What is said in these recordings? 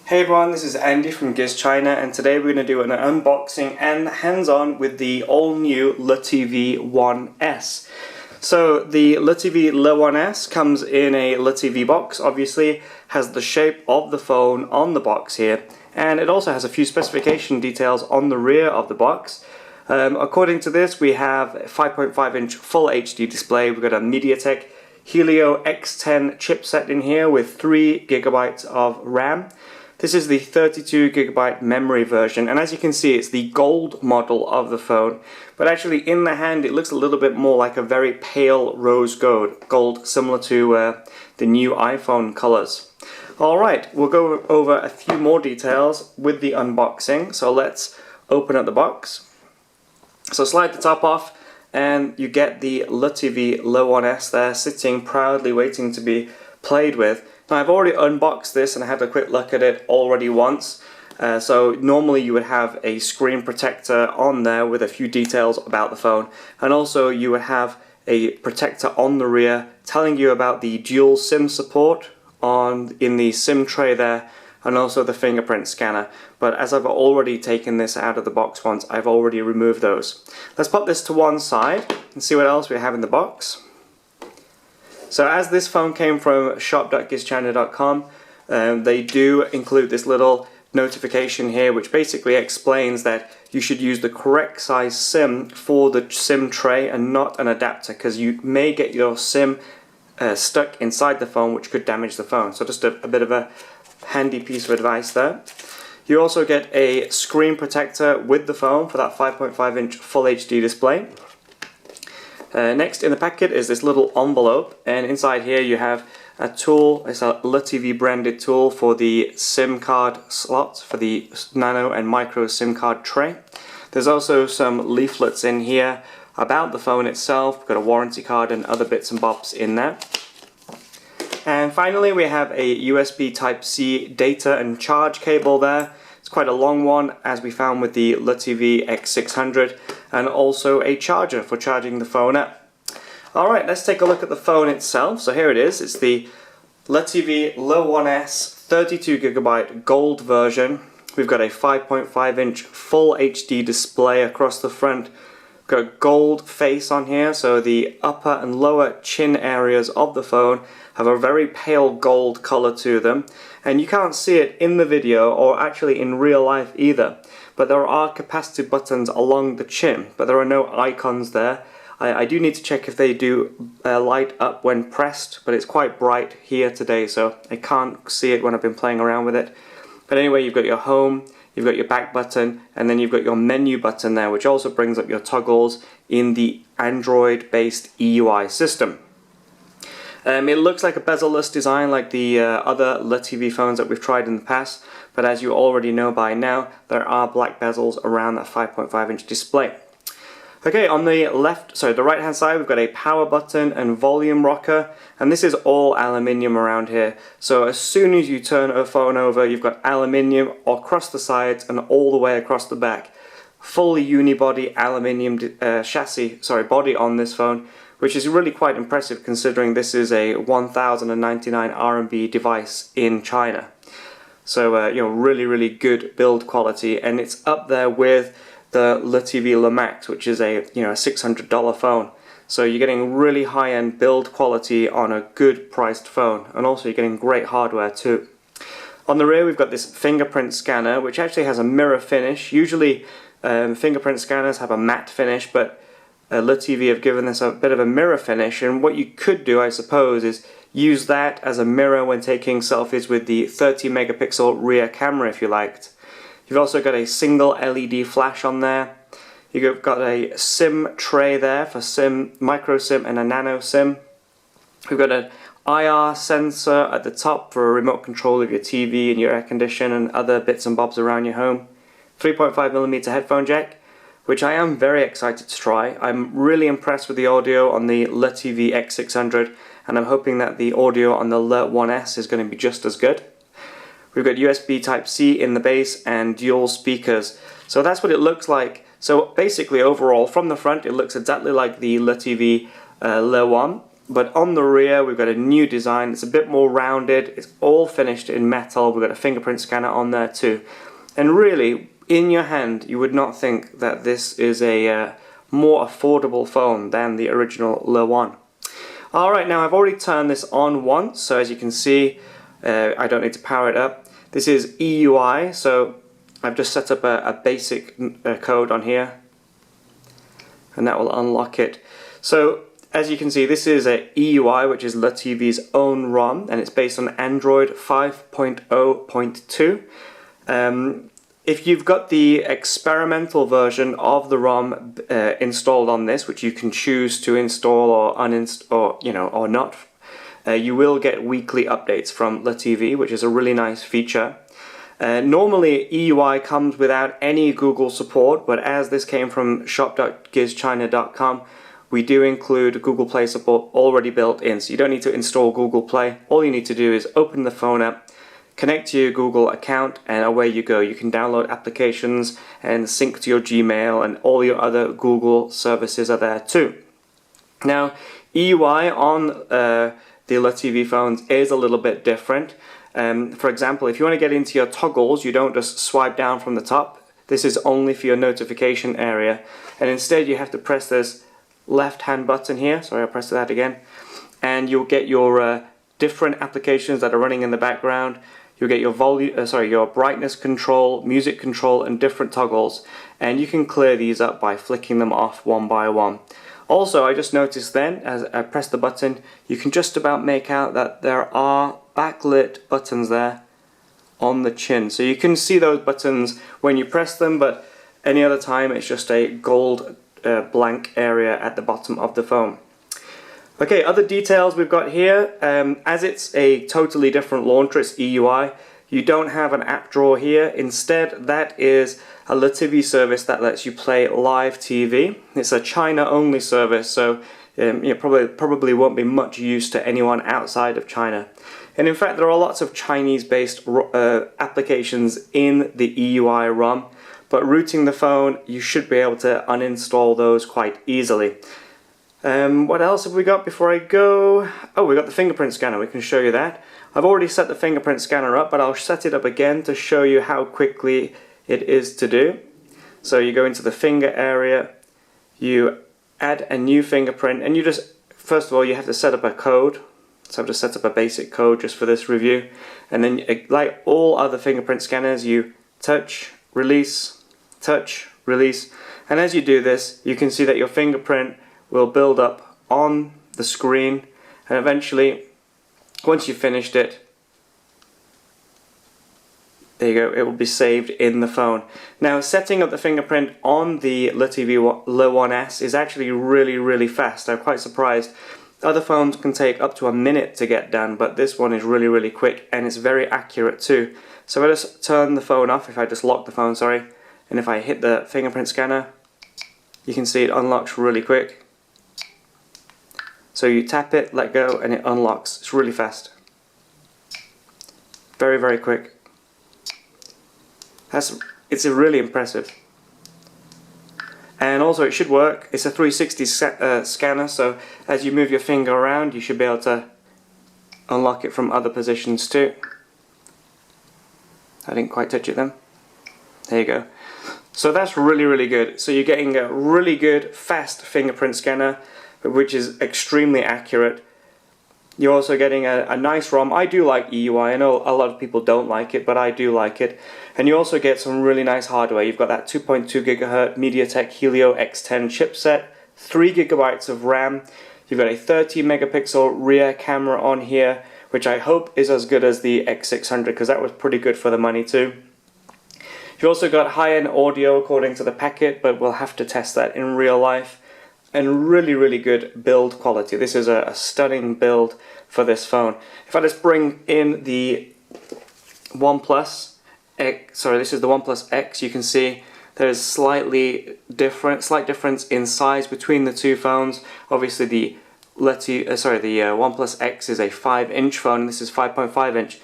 Hey everyone, this is Andy from Gizchina, and today we're going to do an unboxing and hands-on with the all-new LeTV 1S. So the LeTV Le1S comes in a LeTV box, obviously, has the shape of the phone on the box here, and it also has a few specification details on the rear of the box. According to this, we have a 5.5-inch Full HD display. We've got a MediaTek Helio X10 chipset in here with 3 GB of RAM. This is the 32GB memory version, and as you can see, it's the gold model of the phone, but actually in the hand it looks a little bit more like a very pale rose gold, similar to the new iPhone colors. Alright, we'll go over a few more details with the unboxing, so let's open up the box. So slide the top off and you get the LeTV Le1S there sitting proudly waiting to be played with. Now I've already unboxed this and I had a quick look at it already once. So normally you would have a screen protector on there with a few details about the phone, and also you would have a protector on the rear telling you about the dual SIM support in the SIM tray there, and also the fingerprint scanner. But as I've already taken this out of the box once, I've already removed those. Let's pop this to one side and see what else we have in the box. So as this phone came from shop.gizchina.com, they do include this little notification here which basically explains that you should use the correct size SIM for the SIM tray and not an adapter, because you may get your SIM stuck inside the phone, which could damage the phone. So just a bit of a handy piece of advice there. You also get a screen protector with the phone for that 5.5-inch Full HD display. Next in the packet is this little envelope, and inside here you have a tool. It's a LeTV branded tool for the SIM card slots for the nano and micro SIM card tray. There's also some leaflets in here about the phone itself. We've got a warranty card and other bits and bobs in there. And finally we have a USB Type-C data and charge cable there. It's quite a long one, as we found with the LeTV X600, and also a charger for charging the phone up. Alright, let's take a look at the phone itself. So here it is. It's the LeTV Le1S 32GB gold version. We've got a 5.5-inch Full HD display across the front. We've got a gold face on here, so the upper and lower chin areas of the phone have a very pale gold color to them, and you can't see it in the video or actually in real life either, but there are capacitive buttons along the chin, but there are no icons there. I do need to check if they do light up when pressed, but it's quite bright here today, so I can't see it when I've been playing around with it. But anyway, you've got your home, you've got your back button, and then you've got your menu button there, which also brings up your toggles in the Android-based EUI system. It looks like a bezel-less design like the other LeTV phones that we've tried in the past, but as you already know by now, there are black bezels around that 5.5-inch display. Okay, on the the right-hand side, we've got a power button and volume rocker, and this is all aluminium around here. So as soon as you turn a phone over, you've got aluminium across the sides and all the way across the back. Fully unibody aluminium body on this phone, which is really quite impressive considering this is a 1099 RMB device in China. So you know, really good build quality, and it's up there with the LeTV Le Max, which is a $600 phone. So you're getting really high-end build quality on a good priced phone, and also you're getting great hardware too. On the rear we've got this fingerprint scanner, which actually has a mirror finish. Usually fingerprint scanners have a matte finish, but LeTV have given this a bit of a mirror finish, and what you could do, I suppose, is use that as a mirror when taking selfies with the 30 megapixel rear camera if you liked. You've also got a single LED flash on there. You've got a SIM tray there for SIM, micro SIM and a nano SIM. We've got an IR sensor at the top for a remote control of your TV and your air conditioner and other bits and bobs around your home. 3.5mm headphone jack, which I am very excited to try. I'm really impressed with the audio on the LeTV X600, and I'm hoping that the audio on the Le1S is going to be just as good. We've got USB Type-C in the base and dual speakers. So that's what it looks like. So basically overall, from the front, it looks exactly like the LeTV Le1, But on the rear we've got a new design. It's a bit more rounded. It's all finished in metal. We've got a fingerprint scanner on there too. And really, in your hand, you would not think that this is a more affordable phone than the original Le One. Alright, now I've already turned this on once, so as you can see, I don't need to power it up. This is EUI, so I've just set up a basic code on here, and that will unlock it. So as you can see, this is a EUI, which is LeTV's own ROM, and it's based on Android 5.0.2. If you've got the experimental version of the ROM installed on this, which you can choose to install or uninstall, or not, you will get weekly updates from LeTV, which is a really nice feature. Normally EUI comes without any Google support, but as this came from shop.gizchina.com, we do include Google Play support already built in, so you don't need to install Google Play. All you need to do is open the phone up, connect to your Google account, and away you go. You can download applications and sync to your Gmail, and all your other Google services are there too. Now, EUI on the LeTV phones is a little bit different. For example, if you want to get into your toggles, you don't just swipe down from the top. This is only for your notification area, and instead you have to press this left-hand button here. Sorry, I'll press that again, and you'll get your different applications that are running in the background. You'll get your your brightness control, music control, and different toggles, and you can clear these up by flicking them off one by one. Also, I just noticed then, as I press the button, you can just about make out that there are backlit buttons there on the chin. So you can see those buttons when you press them, but any other time it's just a gold blank area at the bottom of the phone. Okay, other details we've got here, as it's a totally different launcher, it's EUI, you don't have an app drawer here. Instead, that is a LeTV service that lets you play live TV. It's a China-only service, so probably won't be much use to anyone outside of China. And in fact, there are lots of Chinese-based applications in the EUI ROM, but rooting the phone, you should be able to uninstall those quite easily. What else have we got before I go? Oh, we got the fingerprint scanner. We can show you that. I've already set the fingerprint scanner up, but I'll set it up again to show you how quickly it is to do. So you go into the finger area, you add a new fingerprint, and you just, first of all, you have to set up a code. So I've just set up a basic code just for this review. And then, like all other fingerprint scanners, you touch, release, touch, release. And as you do this, you can see that your fingerprint will build up on the screen, and eventually, once you've finished it, there you go, it will be saved in the phone. Now, setting up the fingerprint on the LeTV Le One S is actually really fast. I'm quite surprised. Other phones can take up to a minute to get done, but this one is really quick, and it's very accurate too. So if I just turn the phone off, if I just lock the phone, sorry, and if I hit the fingerprint scanner, you can see it unlocks really quick. So you tap it, let go, and it unlocks. It's really fast. Very quick. It's really impressive. And also it should work. It's a 360 scanner, so as you move your finger around, you should be able to unlock it from other positions too. I didn't quite touch it then. There you go. So that's really good. So you're getting a really good, fast fingerprint scanner, which is extremely accurate. You're also getting a nice ROM. I do like EUI. I know a lot of people don't like it, but I do like it. And you also get some really nice hardware. You've got that 2.2 GHz MediaTek Helio X10 chipset, 3 GB of RAM. You've got a 30 megapixel rear camera on here, which I hope is as good as the X600, because that was pretty good for the money too. You've also got high-end audio according to the packet, but we'll have to test that in real life. And really good build quality. This is a stunning build for this phone. If I just bring in the OnePlus X, sorry, this is the OnePlus X, you can see there's slight difference in size between the two phones. Obviously the OnePlus X is a 5-inch phone, and this is 5.5 inch.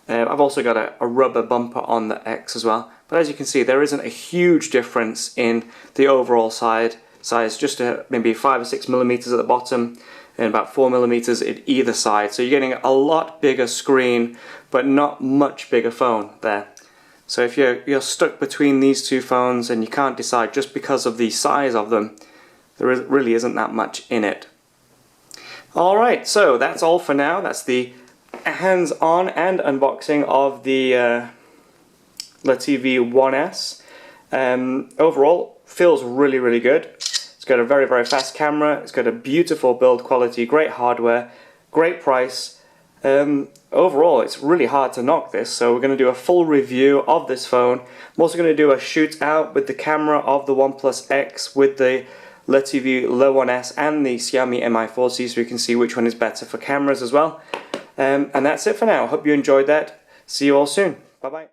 I've also got a rubber bumper on the X as well. But as you can see, there isn't a huge difference in the overall size, just maybe 5 or 6 millimeters at the bottom. and about 4mm at either side. So you're getting a lot bigger screen, but not much bigger phone there. So if you're stuck between these two phones and you can't decide just because of the size of them, there really isn't that much in it. Alright, so that's all for now. That's the hands-on and unboxing of the LeTV 1S. Overall, feels really good. It's got a very fast camera, it's got a beautiful build quality, great hardware, great price. Overall, it's really hard to knock this, so we're going to do a full review of this phone. I'm also going to do a shoot out with the camera of the OnePlus X with the LeTV Le1S and the Xiaomi Mi4C, so you can see which one is better for cameras as well. And that's it for now. Hope you enjoyed that. See you all soon. Bye bye.